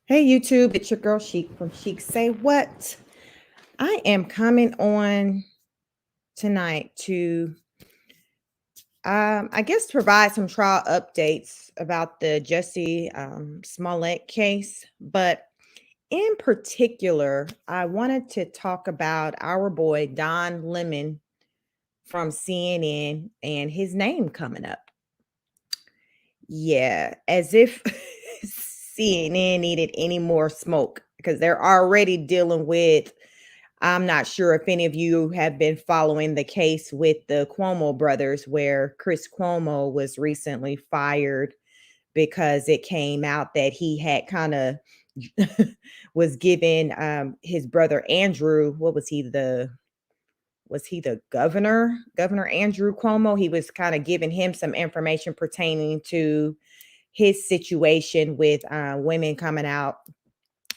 Hey YouTube, it's your girl Chic from Chic Say What. I am coming on tonight to I guess provide some trial updates about the Jussie Smollett case, but in particular, I wanted to talk about our boy Don Lemon from CNN and his name coming up. Yeah, as if CNN needed any more smoke because they're already dealing with. I'm not sure if any of you have been following the case with the Cuomo brothers, where Chris Cuomo was recently fired because it came out that he had kind of was giving his brother Andrew, what was he the Governor Andrew Cuomo? He was kind of giving him some information pertaining to his situation with women coming out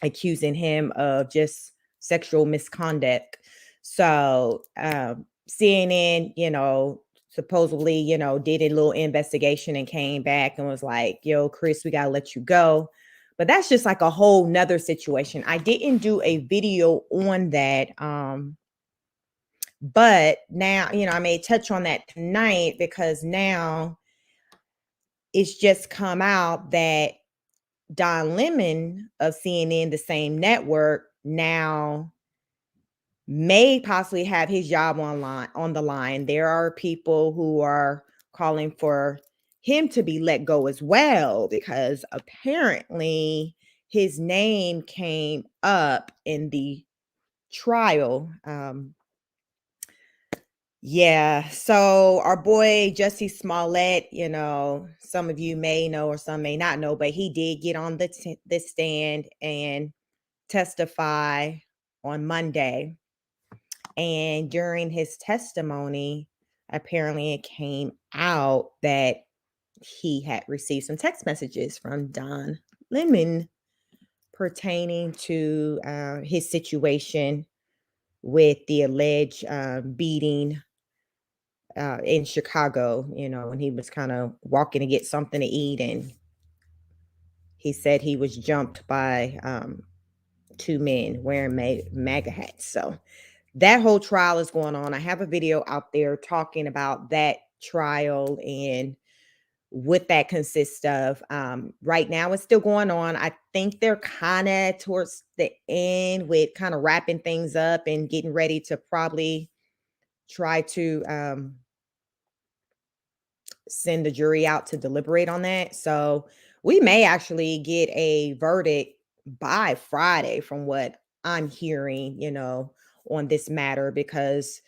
accusing him of just sexual misconduct. So CNN, supposedly, did a little investigation and came back and was like, yo, Chris, we gotta let you go. But that's just like a whole nother situation. I didn't do a video on that. But now, I may touch on that tonight because now it's just come out that Don Lemon of CNN, the same network, now may possibly have his job on the line. There are people who are calling for him to be let go as well because apparently his name came up in the trial. Yeah, so our boy Jussie Smollett, some of you may know or some may not know, but he did get on the stand and testify on Monday. And during his testimony, apparently it came out that he had received some text messages from Don Lemon pertaining to his situation with the alleged beating in Chicago, when he was kind of walking to get something to eat. And he said he was jumped by two men wearing MAGA hats. So that whole trial is going on. I have a video out there talking about that trial and what that consists of. Right now, it's still going on. I think they're kind of towards the end with kind of wrapping things up and getting ready to probably try to send the jury out to deliberate on that. So we may actually get a verdict by Friday, from what I'm hearing, on this matter, because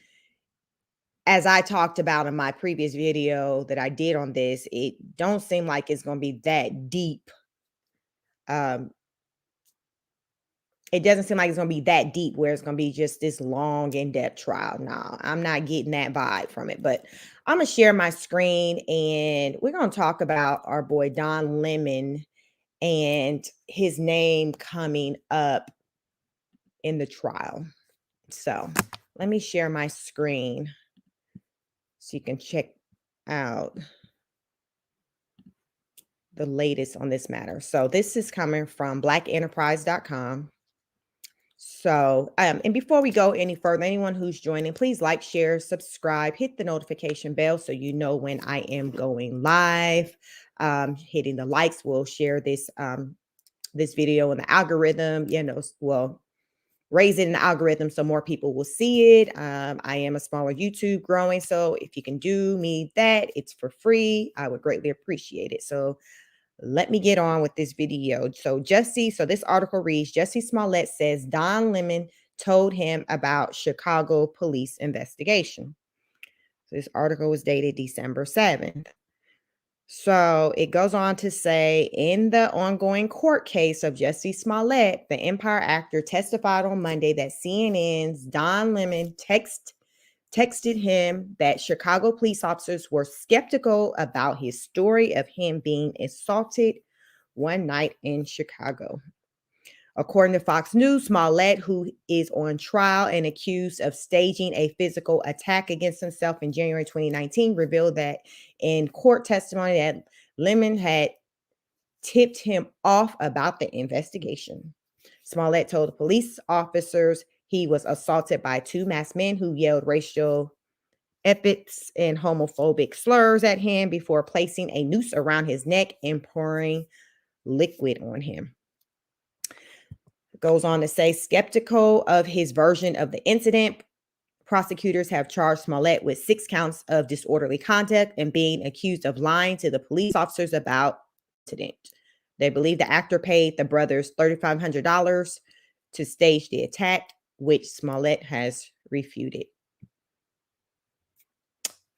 as I talked about in my previous video that I did on this, it don't seem like it's going to be that deep. Um, it doesn't seem like it's going to be that deep where it's going to be just this long in-depth trial. No, I'm not getting that vibe from it, but I'm going to share my screen and we're going to talk about our boy Don Lemon and his name coming up in the trial. So let me share my screen so you can check out the latest on this matter. So this is coming from blackenterprise.com. So, and before we go any further, anyone who's joining, please like, share, subscribe, hit the notification bell so you know when I am going live. Hitting the likes will share this video in the algorithm, raise it in the algorithm so more people will see it. I am a smaller YouTube growing, so if you can do me that, it's for free. I would greatly appreciate it. So let me get on with this video. So this article reads, Jussie Smollett says Don Lemon told him about Chicago police investigation. So this article was dated December 7th. So it goes on to say, in the ongoing court case of Jussie Smollett, the Empire actor testified on Monday that CNN's Don Lemon texted him that Chicago police officers were skeptical about his story of him being assaulted one night in Chicago. According to Fox News, Smollett, who is on trial and accused of staging a physical attack against himself in January 2019, revealed that in court testimony that Lemon had tipped him off about the investigation. Smollett told the police officers he was assaulted by two masked men who yelled racial epithets and homophobic slurs at him before placing a noose around his neck and pouring liquid on him. Goes on to say, skeptical of his version of the incident, prosecutors have charged Smollett with 6 counts of disorderly conduct and being accused of lying to the police officers about the incident. They believe the actor paid the brothers $3,500 to stage the attack, which Smollett has refuted.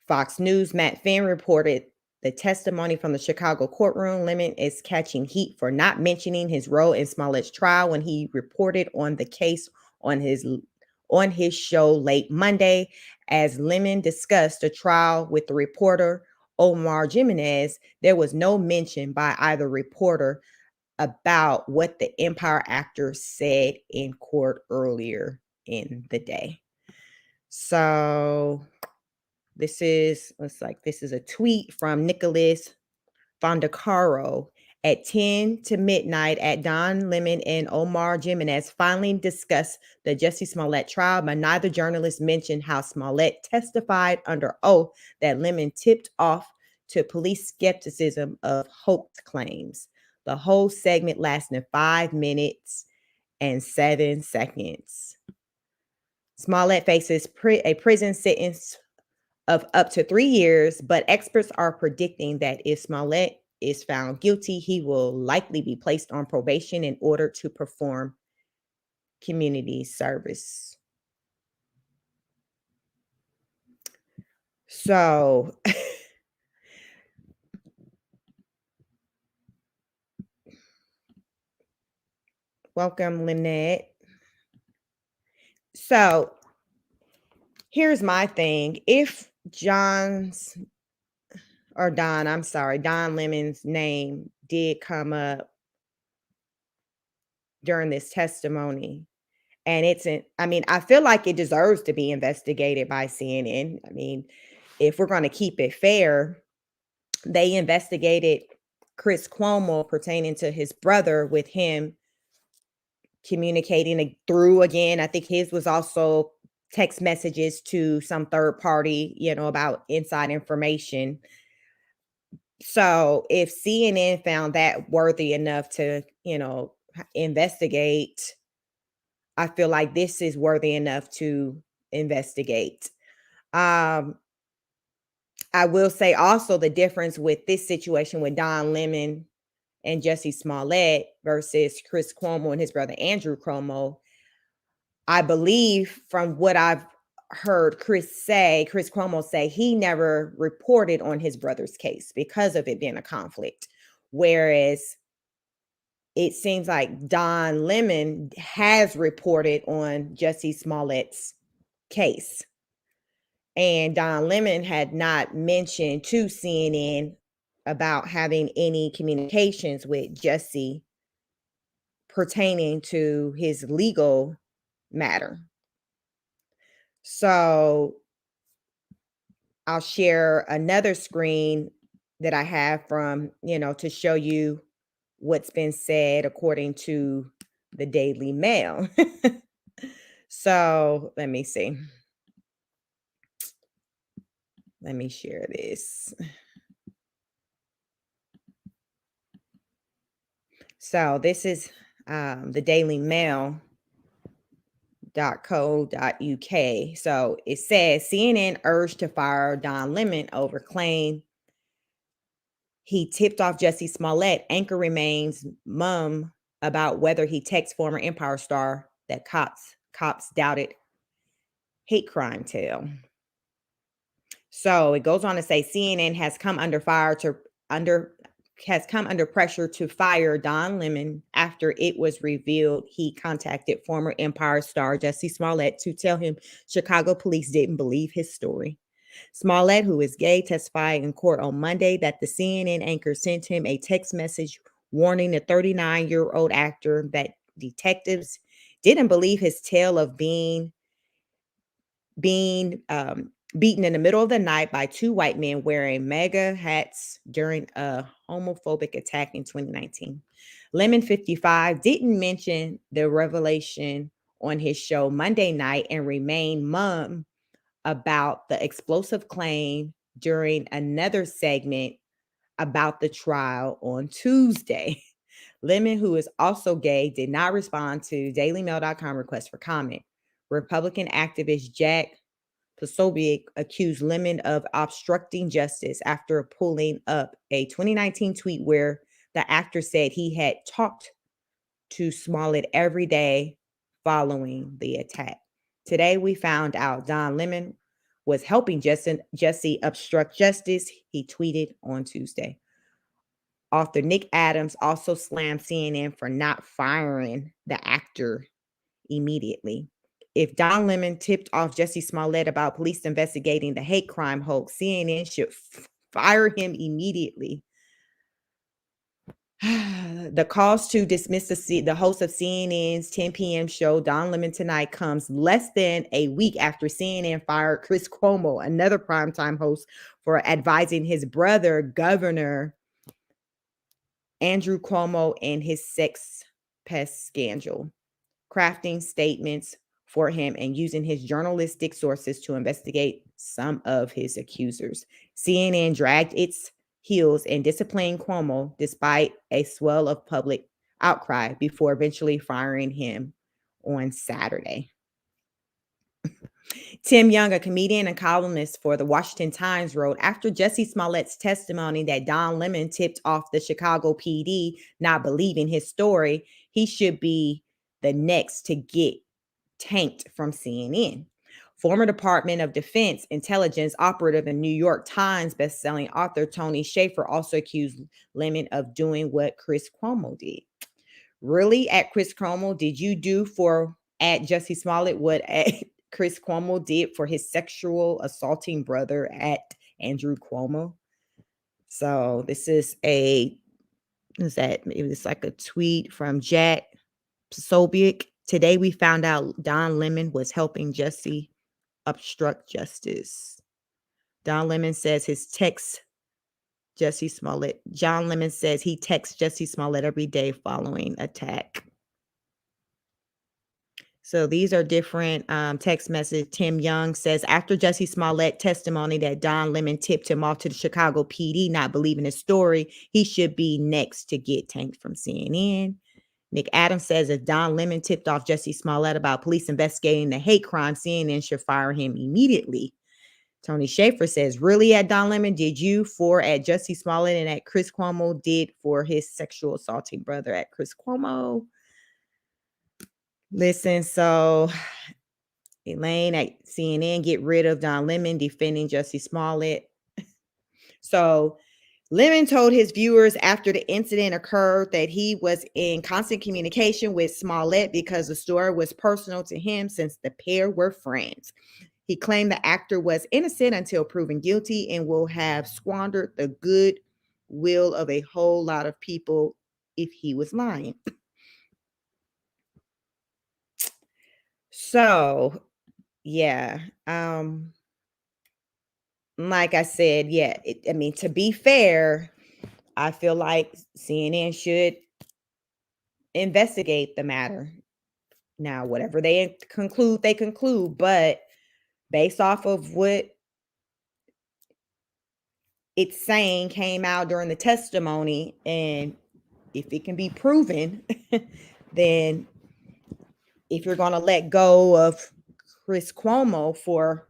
Fox News' Matt Finn reported the testimony from the Chicago courtroom. Lemon is catching heat for not mentioning his role in Smollett's trial when he reported on the case on his show late Monday. As Lemon discussed the trial with the reporter Omar Jimenez, there was no mention by either reporter about what the Empire actor said in court earlier in the day. So this is a tweet from Nicholas Fondacaro. At 10 to midnight at Don Lemon and Omar Jimenez finally discussed the Jussie Smollett trial, but neither journalist mentioned how Smollett testified under oath that Lemon tipped off to police skepticism of hoax claims. The whole segment lasted 5 minutes and 7 seconds. Smollett faces a prison sentence of up to 3 years, but experts are predicting that if Smollett is found guilty, he will likely be placed on probation in order to perform community service. So, welcome, Lynette. So, here's my thing. If Don Lemon's name did come up during this testimony, and I feel like it deserves to be investigated by CNN. I mean, if we're going to keep it fair, they investigated Chris Cuomo pertaining to his brother with him communicating through, again, I think his was also text messages to some third party, about inside information. So if CNN found that worthy enough to, investigate, I feel like this is worthy enough to investigate. I will say also the difference with this situation with Don Lemon and Jussie Smollett versus Chris Cuomo and his brother Andrew Cuomo. I believe from what I've heard Chris Cuomo say, he never reported on his brother's case because of it being a conflict. Whereas it seems like Don Lemon has reported on Jussie Smollett's case. And Don Lemon had not mentioned to CNN about having any communications with Jussie pertaining to his legal matter. So I'll share another screen that I have from, to show you what's been said according to the Daily Mail. So let me see. Let me share this. So this is the Daily Mail. .co.uk. So it says CNN urged to fire Don Lemon over claim he tipped off Jussie Smollett. Anchor remains mum about whether he texts former Empire star that cops doubted hate crime tale. So it goes on to say CNN has come under pressure to fire Don Lemon after it was revealed he contacted former Empire star Jussie Smollett to tell him Chicago police didn't believe his story. Smollett, who is gay, testified in court on Monday that the CNN anchor sent him a text message warning the 39-year-old actor that detectives didn't believe his tale of being beaten in the middle of the night by two white men wearing MAGA hats during a homophobic attack in 2019. Lemon 55 didn't mention the revelation on his show Monday night and remained mum about the explosive claim during another segment about the trial on Tuesday. Lemon, who is also gay, did not respond to dailymail.com requests for comment. Republican activist Jack Posobiec accused Lemon of obstructing justice after pulling up a 2019 tweet where the actor said he had talked to Smollett every day following the attack. Today, we found out Don Lemon was helping Jussie obstruct justice, he tweeted on Tuesday. Author Nick Adams also slammed CNN for not firing the actor immediately. If Don Lemon tipped off Jussie Smollett about police investigating the hate crime hoax, CNN should fire him immediately. The calls to dismiss the host of CNN's 10 p.m. show, Don Lemon Tonight, comes less than a week after CNN fired Chris Cuomo, another primetime host, for advising his brother, Governor Andrew Cuomo, in his sex pest scandal, crafting statements for him and using his journalistic sources to investigate some of his accusers. CNN dragged its heels in disciplining Cuomo despite a swell of public outcry before eventually firing him on Saturday. Tim Young, a comedian and columnist for the Washington Times, wrote, after Jussie Smollett's testimony that Don Lemon tipped off the Chicago PD not believing his story, he should be the next to get tanked from CNN. Former Department of Defense intelligence operative and New York Times bestselling author Tony Shaffer also accused Lemon of doing what Chris Cuomo did. Really, at Chris Cuomo, did you do for at Jussie Smollett what Chris Cuomo did for his sexual assaulting brother at Andrew Cuomo? So this is maybe it's like a tweet from Jack Posobiec. Today we found out Don Lemon was helping Jussie obstruct justice. Don Lemon says his text Jussie Smollett. John Lemon says he texts Jussie Smollett every day following attack. So these are different text messages. Tim Young says, after Jussie Smollett testimony that Don Lemon tipped him off to the Chicago PD not believing his story, he should be next to get tanked from CNN. Nick Adams says, if Don Lemon tipped off Jussie Smollett about police investigating the hate crime, CNN should fire him immediately. Tony Shaffer says, really, at Don Lemon, did you for at Jussie Smollett and at Chris Cuomo did for his sexual assaulting brother at Chris Cuomo? Listen, so Elaine at CNN, get rid of Don Lemon defending Jussie Smollett. So Lemon told his viewers after the incident occurred that he was in constant communication with Smollett because the story was personal to him since the pair were friends. He claimed the actor was innocent until proven guilty and will have squandered the good will of a whole lot of people if he was lying. So, yeah, like I said, yeah, to be fair, I feel like CNN should investigate the matter. Now, whatever they conclude, but based off of what it's saying came out during the testimony, and if it can be proven, then if you're going to let go of Chris Cuomo for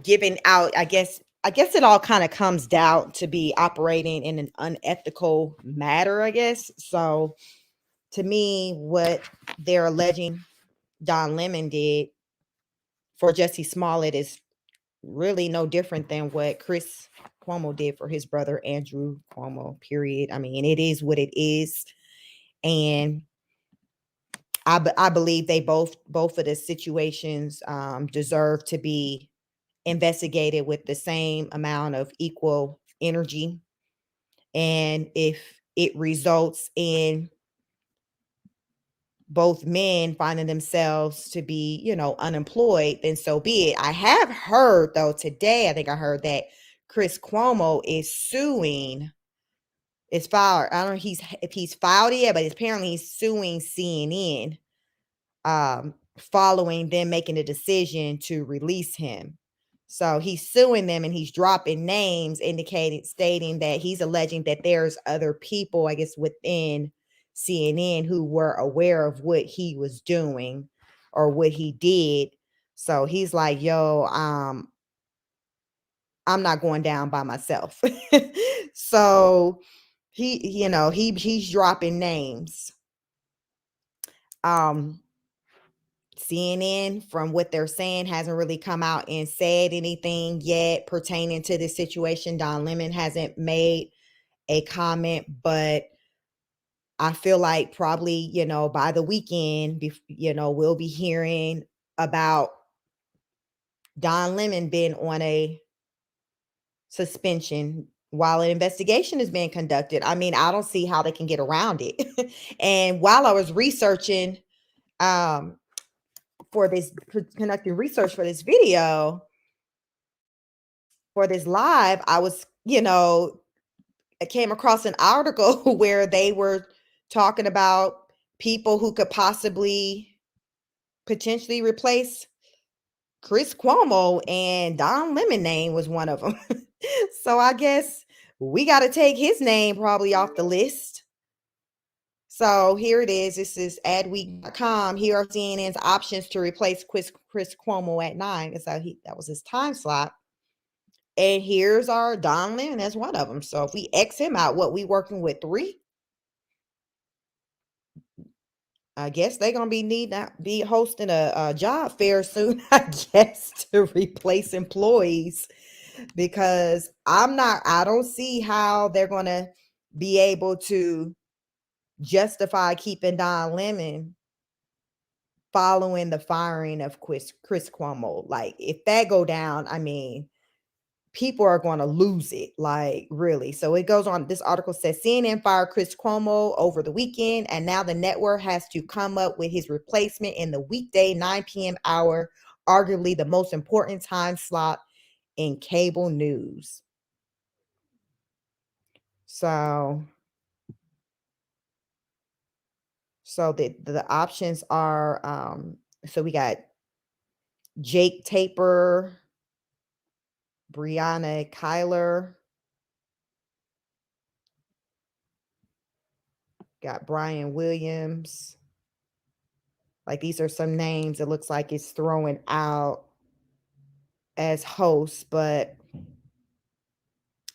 giving out, I guess it all kind of comes down to be operating in an unethical matter, I guess. So to me, what they're alleging Don Lemon did for Jussie Smollett is really no different than what Chris Cuomo did for his brother Andrew Cuomo, period. I mean, it is what it is. And I believe they both of the situations deserve to be investigated with the same amount of equal energy. And if it results in both men finding themselves to be, unemployed, then so be it. I have heard though today, I think I heard that Chris Cuomo is suing. It's filed. I don't know if he's filed it yet, but apparently he's suing CNN, following them making a decision to release him. So he's suing them and he's dropping names stating that he's alleging that there's other people, I guess, within CNN who were aware of what he was doing or what he did. So he's like, yo, I'm not going down by myself. So he's dropping names. CNN, from what they're saying, hasn't really come out and said anything yet pertaining to this situation. Don Lemon hasn't made a comment, but I feel like probably, by the weekend, we'll be hearing about Don Lemon being on a suspension while an investigation is being conducted. I mean, I don't see how they can get around it. And while I was researching, conducting research for this video, for this live, I came across an article where they were talking about people who could potentially replace Chris Cuomo, and Don Lemon name was one of them. So I guess we got to take his name probably off the list. So here it is. This is adweek.com. Here are CNN's options to replace Chris Cuomo at 9. So that was his time slot. And here's our Don Lemon as one of them. So if we X him out, we working with 3? I guess they're gonna be hosting a job fair soon, I guess, to replace employees, because I don't see how they're gonna be able to justify keeping Don Lemon following the firing of Chris Cuomo. Like, if that go down, I mean, people are going to lose it, like, really. So it goes on. This article says CNN fired Chris Cuomo over the weekend, and now the network has to come up with his replacement in the weekday 9 p.m. hour, arguably the most important time slot in cable news. So the options are, so we got Jake Tapper, Breonna Kyler, got Brian Williams. Like, these are some names it looks like it's throwing out as hosts, but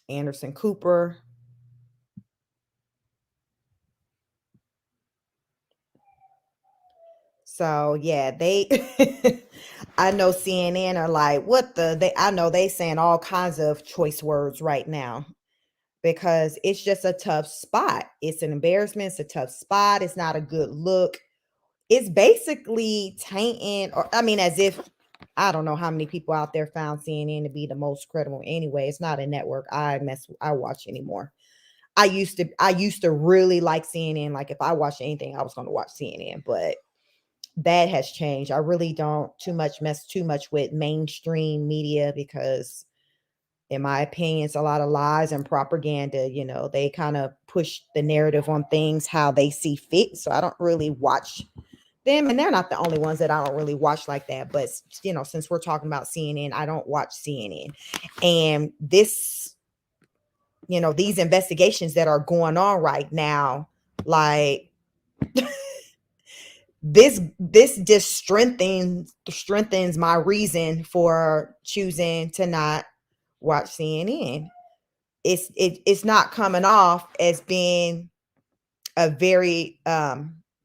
Anderson Cooper. So yeah, I know CNN are like, I know they saying all kinds of choice words right now, because it's just a tough spot. It's an embarrassment. It's a tough spot. It's not a good look. It's basically tainting, or I mean, as if, I don't know how many people out there found CNN to be the most credible anyway. It's not a network I watch anymore. I used to really like CNN. Like, if I watched anything, I was going to watch CNN, but that has changed. I really don't mess too much with mainstream media, because in my opinion, it's a lot of lies and propaganda. They kind of push the narrative on things how they see fit. So I don't really watch them, and they're not the only ones that I don't really watch like that. But since we're talking about CNN, I don't watch CNN. And these investigations that are going on right now, like, this just strengthens my reason for choosing to not watch CNN. It's not coming off as being a very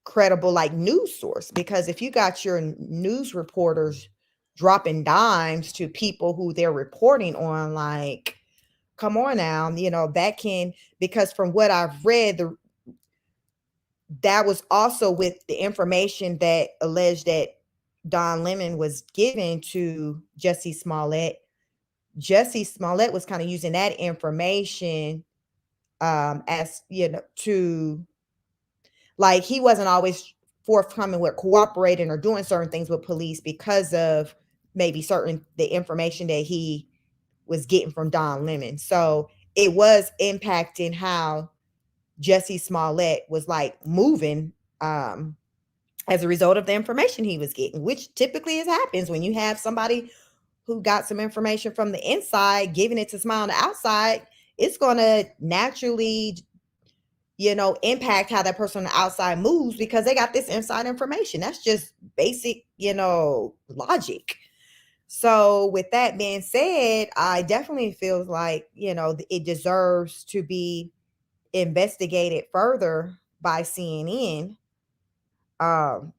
credible, like, news source, because if you got your news reporters dropping dimes to people who they're reporting on, like, come on now, that can, because from what I've read, that was also with the information that alleged that Don Lemon was giving to Jussie Smollett. Jussie Smollett was kind of using that information, as to, like, he wasn't always forthcoming with cooperating or doing certain things with police because of maybe the information that he was getting from Don Lemon. So it was impacting how Jussie Smollett was like moving as a result of the information he was getting, which typically is happens when you have somebody who got some information from the inside, giving it to somebody on the outside. It's going to naturally, impact how that person on the outside moves because they got this inside information. That's just basic, logic. So, with that being said, I definitely feel like, it deserves to be investigated further by CNN. Um,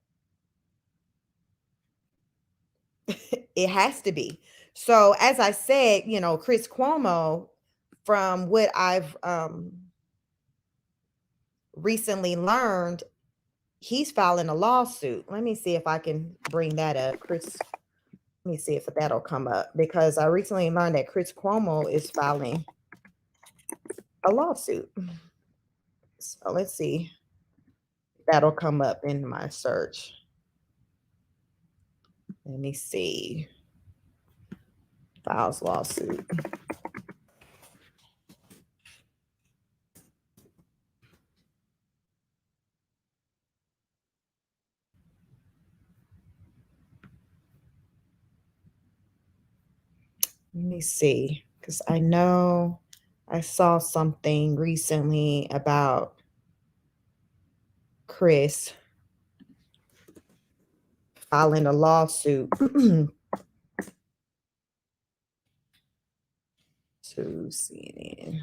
it has to be. So, as I said, Chris Cuomo, from what I've recently learned, he's filing a lawsuit. Let me see if I can bring that up. Let me see if that'll come up because I recently learned that Chris Cuomo is filing a lawsuit. So let's see. That'll come up in my search. Let me see. Files lawsuit. Let me see. Because I know I saw something recently about Chris filing a lawsuit to CNN.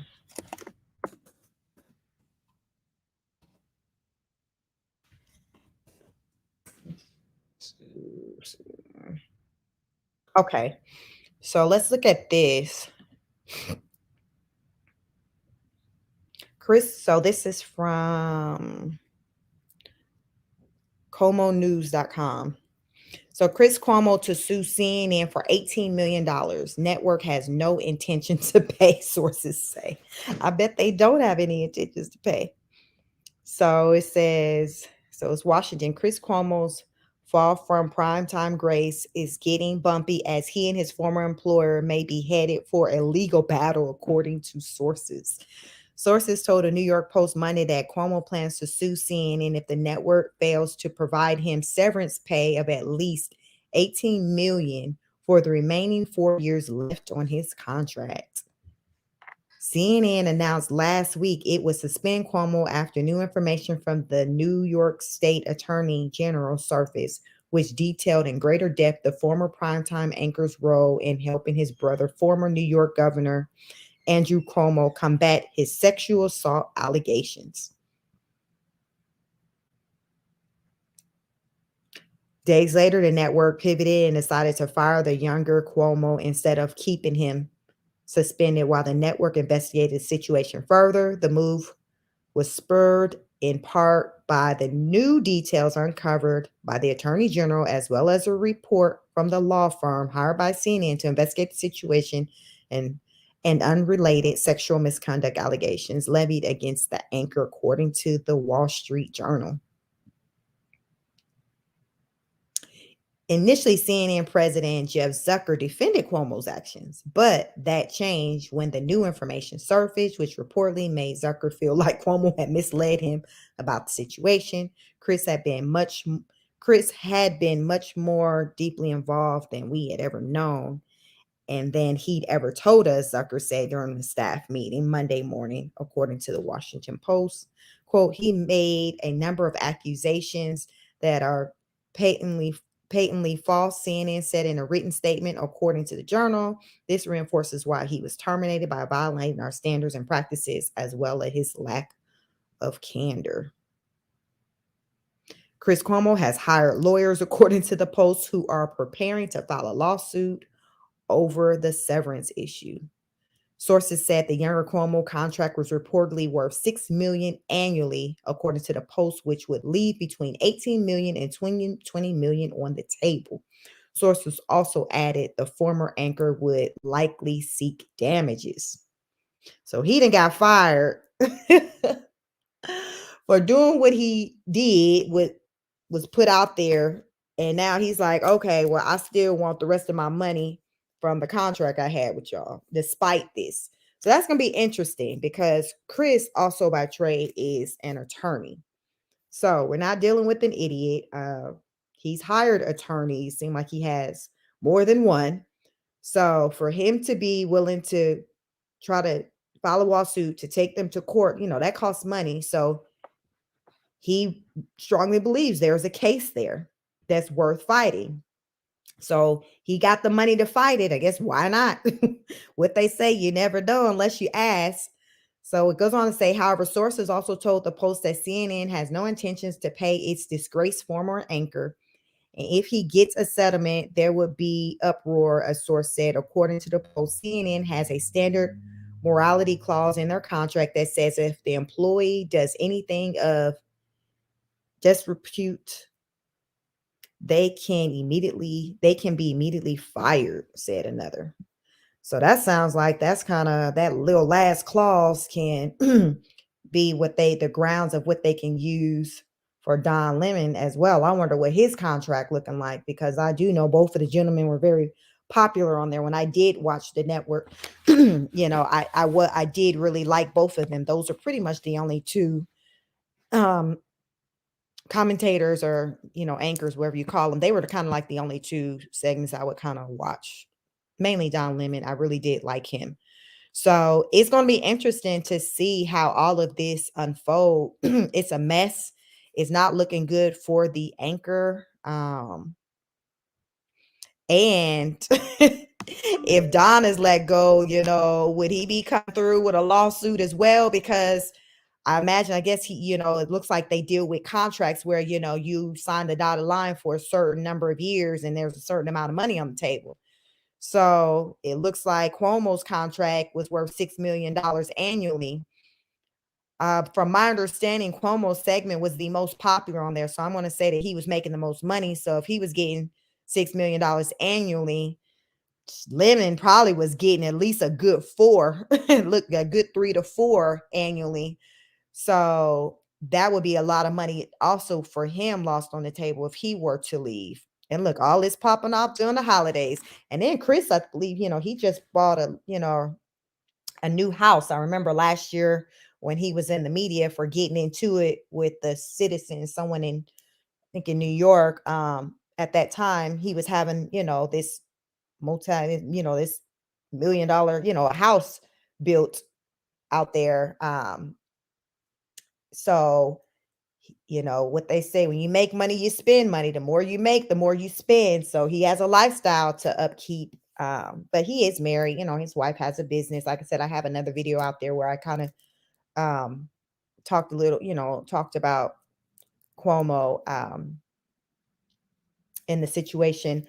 Okay, so let's look at this. Chris, so this is from ComoNews.com. So Chris Cuomo to sue CNN for $18 million. Network has no intention to pay, sources say. I bet they don't have any intentions to pay. So it says, so it's Washington. Chris Cuomo's fall from primetime grace is getting bumpy as he and his former employer may be headed for a legal battle, according to sources. Sources told the New York Post Monday that Cuomo plans to sue CNN if the network fails to provide him severance pay of at least $18 million for the remaining 4 years left on his contract. CNN announced last week it would suspend Cuomo after new information from the New York State Attorney General surfaced, which detailed in greater depth the former primetime anchor's role in helping his brother, former New York Governor Andrew Cuomo, combat his sexual assault allegations. Days later, the network pivoted and decided to fire the younger Cuomo instead of keeping him suspended while the network investigated the situation further. The move was spurred in part by the new details uncovered by the Attorney General, as well as a report from the law firm hired by CNN to investigate the situation and unrelated sexual misconduct allegations levied against the anchor, according to the Wall Street Journal. Initially, CNN President Jeff Zucker defended Cuomo's actions, but that changed when the new information surfaced, which reportedly made Zucker feel like Cuomo had misled him about the situation. Chris had been much more deeply involved than we had ever known, and than he'd ever told us, Zucker said during the staff meeting Monday morning, according to the Washington Post. Quote, he made a number of accusations that are patently false, CNN said in a written statement, according to the Journal. This reinforces why he was terminated by violating our standards and practices, as well as his lack of candor. Chris Cuomo has hired lawyers, according to the Post, who are preparing to file a lawsuit over the severance issue. Sources said the younger Cuomo contract was reportedly worth $6 million annually, according to the Post, which would leave between $18 million and $20 million on the table. Sources also added the former anchor would likely seek damages. So he done got fired for doing what he did, what was put out there. And now he's like, okay, well, I still want the rest of my money from the contract I had with y'all, despite this. So that's going to be interesting because Chris, also by trade, is an attorney. So we're not dealing with an idiot. He's hired attorneys. Seem like he has more than one. So for him to be willing to try to file a lawsuit to take them to court, that costs money. So he strongly believes there's a case there that's worth fighting. So he got the money to fight it. I guess why not? What they say, you never know unless you ask. So it goes on to say, however, sources also told the Post that CNN has no intentions to pay its disgraced former anchor. And if he gets a settlement, there would be uproar, a source said. According to the Post, CNN has a standard morality clause in their contract that says if the employee does anything of disrepute, they can be immediately fired, said another. So that sounds like that's kind of that little last clause can be the grounds of what they can use for Don Lemon as well. I wonder what his contract looking like, because I do know both of the gentlemen were very popular on there. When I did watch the network, I did really like both of them. Those are pretty much the only two commentators or anchors, whatever you call them. They were kind of like the only two segments I would kind of watch. Mainly Don Lemon. I really did like him. So it's going to be interesting to see how all of this unfold. It's a mess. It's not looking good for the anchor. And if Don is let go, would he be come through with a lawsuit as well? Because I imagine, I guess it looks like they deal with contracts where, you sign the dotted line for a certain number of years and there's a certain amount of money on the table. So it looks like Cuomo's contract was worth $6 million annually. From my understanding, Cuomo's segment was the most popular on there. So I'm going to say that he was making the most money. So if he was getting $6 million annually, Lemon probably was getting at least a good a good 3 to 4 annually. So that would be a lot of money also for him lost on the table if he were to leave. And look, all this popping off during the holidays. And then Chris, I believe, he just bought a new house. I remember last year when he was in the media for getting into it with the citizen, someone I think in New York. At that time, he was having, this this $1 million, a house built out there. So what they say, when you make money, you spend money. The more you make, the more you spend. So he has a lifestyle to upkeep. But he is married. His wife has a business. Like I said, I have another video out there where I kind of talked a little, talked about Cuomo in the situation.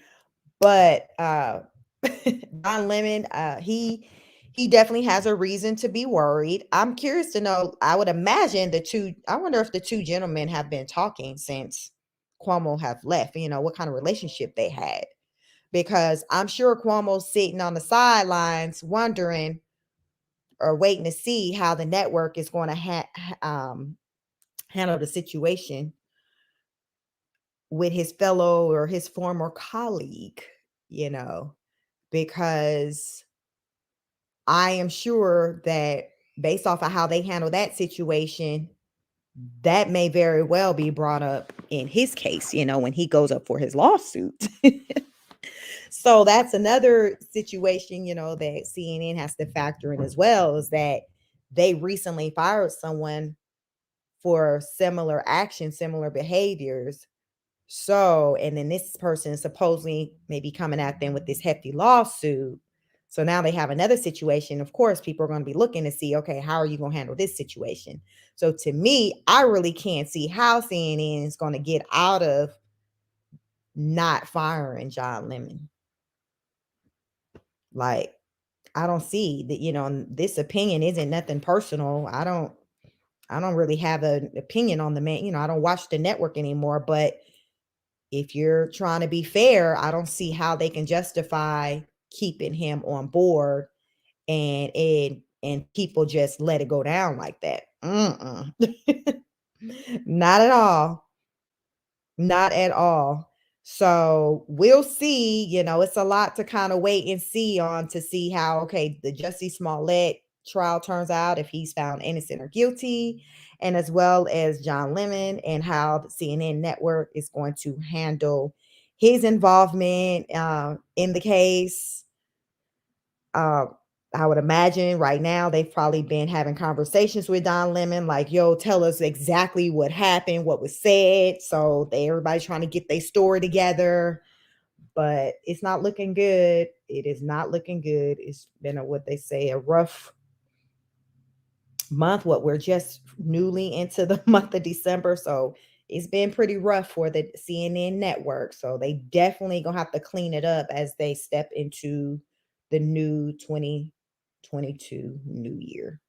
But Don Lemon, he definitely has a reason to be worried. I'm curious to know. I would imagine I wonder if the two gentlemen have been talking since Cuomo have left. What kind of relationship they had, because I'm sure Cuomo's sitting on the sidelines wondering or waiting to see how the network is going to handle the situation with his fellow or his former colleague, you know, because I am sure that based off of how they handle that situation, that may very well be brought up in his case, when he goes up for his lawsuit. So that's another situation, that CNN has to factor in as well, is that they recently fired someone for similar actions, similar behaviors. So, and then this person supposedly may be coming at them with this hefty lawsuit. So now they have another situation. Of course, people are going to be looking to see, okay, how are you going to handle this situation? So to me, I really can't see how CNN is going to get out of not firing John Lemon. Like, I don't see that, this opinion isn't nothing personal. I don't really have an opinion on the man. I don't watch the network anymore, but if you're trying to be fair, I don't see how they can justify keeping him on board and people just let it go down like that. Not at all. Not at all. So we'll see, it's a lot to kind of wait and see on to see how, okay, the Jussie Smollett trial turns out, if he's found innocent or guilty, and as well as John Lemon and how the CNN network is going to handle his involvement in the case. Uh, I would imagine right now they've probably been having conversations with Don Lemon, like, yo, tell us exactly what happened, what was said. So everybody's trying to get their story together, but it's not looking good. It is not looking good. It's been what they say, a rough month. We're just newly into the month of December. So it's been pretty rough for the CNN network. So they definitely gonna have to clean it up as they step into the new 2022 new year.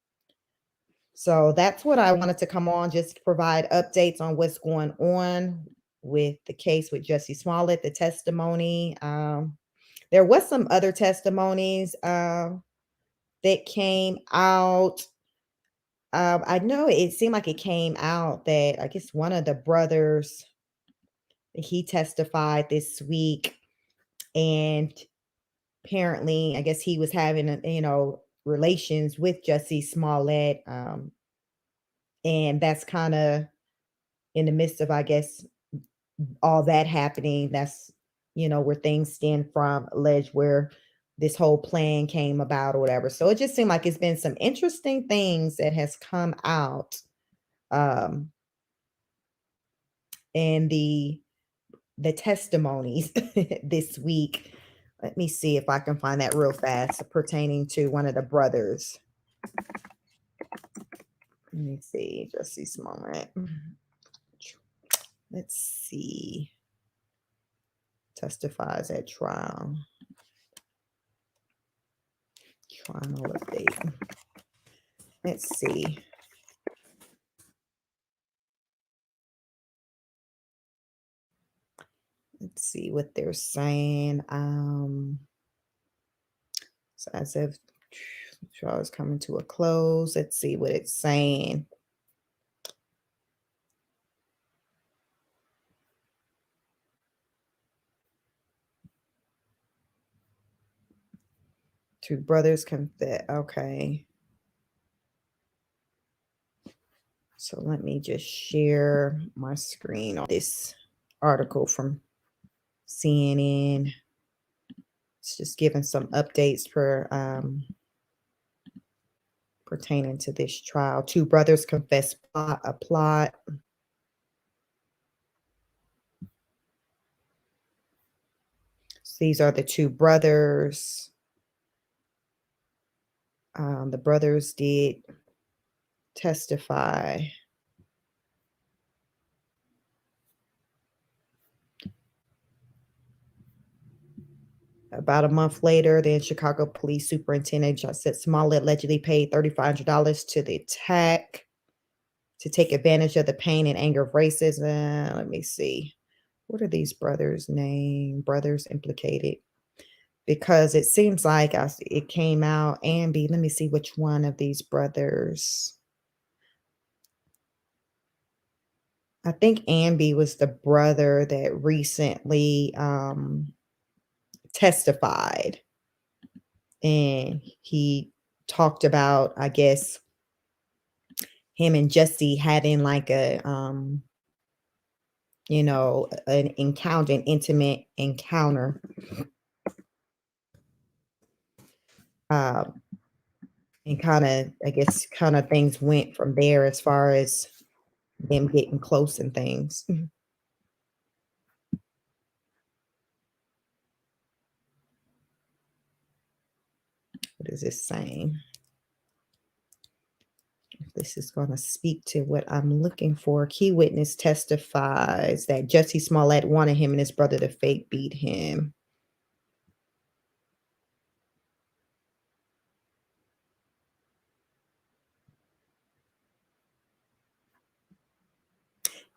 So that's what I wanted to come on, just to provide updates on what's going on with the case with Jussie Smollett, the testimony. There was some other testimonies that came out. I know it seemed like it came out that I guess one of the brothers, he testified this week, and apparently, I guess he was having, relations with Jussie Smollett, and that's kind of in the midst of, I guess, all that happening. That's where things stand from alleged where this whole plan came about or whatever. So it just seemed like it's been some interesting things that has come out um in the testimonies this week. Let me see if I can find that real fast pertaining to one of the brothers. Let me see, just see some moment. Let's see. Testifies at trial. Trial update. Let's see. Let's see what they're saying. So as if trial is coming to a close, let's see what it's saying. Two brothers confess. Okay. So let me just share my screen on this article from CNN. It's just giving some updates for pertaining to this trial. Two brothers confess a plot. So these are the two brothers. The brothers did testify. About a month later, then Chicago Police Superintendent Jussie Smollett allegedly paid $3,500 to the attack to take advantage of the pain and anger of racism. Let me see. What are these brothers' names? Brothers implicated. Because it seems like it came out, Ambi. Let me see which one of these brothers. I think Ambi was the brother that recently testified. And he talked about, I guess, him and Jussie having like an encounter, an intimate encounter. And kind of, I guess, kind of things went from there as far as them getting close and things. What is this saying? If this is going to speak to what I'm looking for. Key witness testifies that Jussie Smollett wanted him and his brother to fake beat him.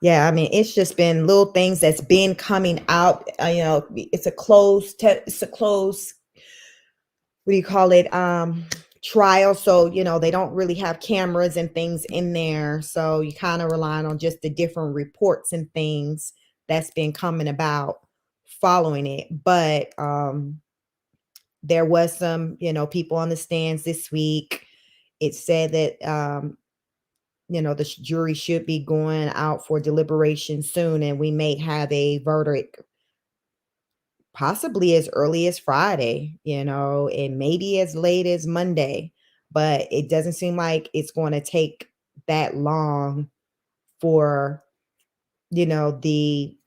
Yeah, I mean, it's just been little things that's been coming out. It's a closed, what do you call it? Trial. So, they don't really have cameras and things in there. So you kind of relying on just the different reports and things that's been coming about following it, but there was some, people on the stands this week. It said that the jury should be going out for deliberation soon, and we may have a verdict possibly as early as Friday, and maybe as late as Monday. But it doesn't seem like it's going to take that long for, the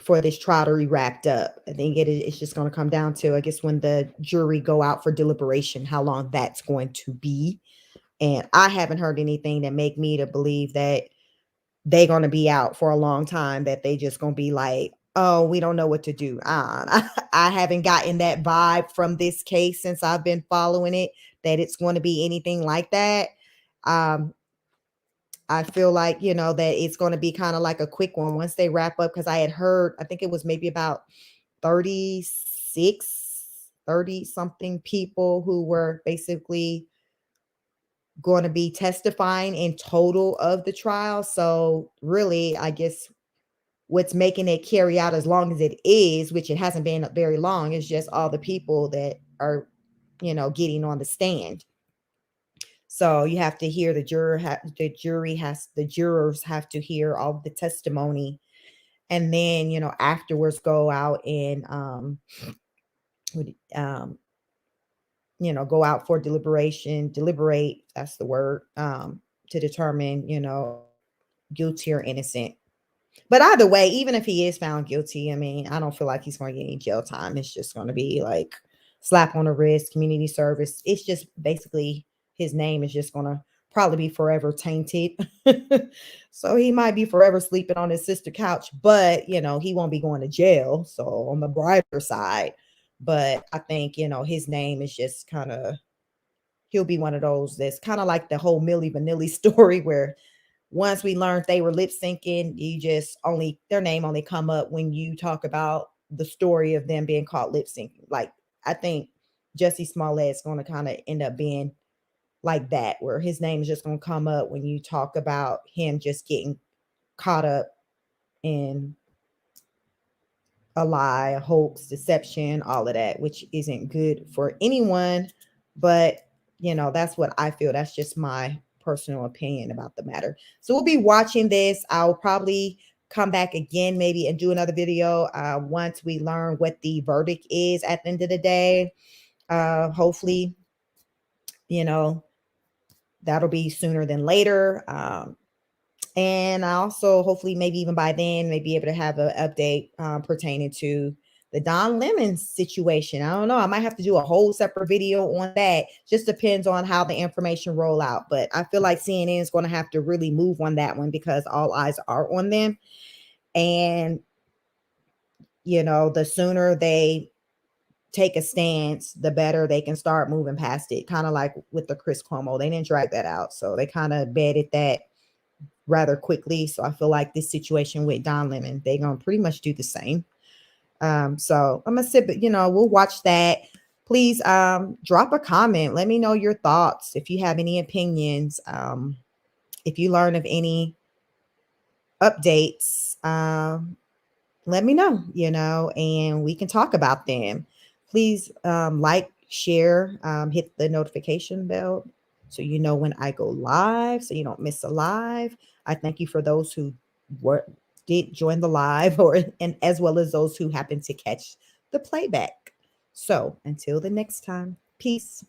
for this trial to be wrapped up. I think it's just going to come down to, I guess, when the jury go out for deliberation, how long that's going to be. And I haven't heard anything that make me to believe that they're going to be out for a long time, that they just going to be like, oh, we don't know what to do. I haven't gotten that vibe from this case since I've been following it, that it's going to be anything like that. Um, I feel like, that it's going to be kind of like a quick one once they wrap up. Cause I had heard, I think it was maybe about 36, 30 something people who were basically going to be testifying in total of the trial. So really, I guess what's making it carry out as long as it is, which it hasn't been very long, is just all the people that are, getting on the stand. So you have to hear the jurors have to hear all the testimony, and then afterwards go out and would, um go out for deliberate, that's the word, to determine guilty or innocent. But either way, even if he is found guilty, I mean, I don't feel like he's going to get any jail time. It's just going to be like slap on the wrist, community service. It's just basically his name is just going to probably be forever tainted. So he might be forever sleeping on his sister couch, but he won't be going to jail. So on the brighter side, but I think, his name is just kind of, he'll be one of those that's kind of like the whole Millie Vanilli story, where once we learned they were lip syncing, you just only, their name only come up when you talk about the story of them being caught lip syncing. Like, I think Jussie Smollett is going to kind of end up being like that, where his name is just going to come up when you talk about him just getting caught up in a lie, a hoax, deception, all of that, which isn't good for anyone. But, that's what I feel. That's just my personal opinion about the matter. So we'll be watching this. I'll probably come back again, maybe, and do another video once we learn what the verdict is at the end of the day. Hopefully, you know, that'll be sooner than later. And I also, hopefully, maybe even by then, may be able to have an update pertaining to the Don Lemon situation. I don't know. I might have to do a whole separate video on that. Just depends on how the information roll out. But I feel like CNN is going to have to really move on that one, because all eyes are on them. And, the sooner they take a stance, the better they can start moving past it. Kind of like with the Chris Cuomo. They didn't drag that out. So they kind of bedded that rather quickly. So I feel like this situation with Don Lemon, they're gonna pretty much do the same. So I'm gonna sit, but we'll watch that. Please drop a comment. Let me know your thoughts. If you have any opinions, if you learn of any updates, let me know, and we can talk about them. Please like, share, hit the notification bell so you know when I go live, so you don't miss a live. I thank you for those who did join the live, and as well as those who happen to catch the playback. So until the next time, peace.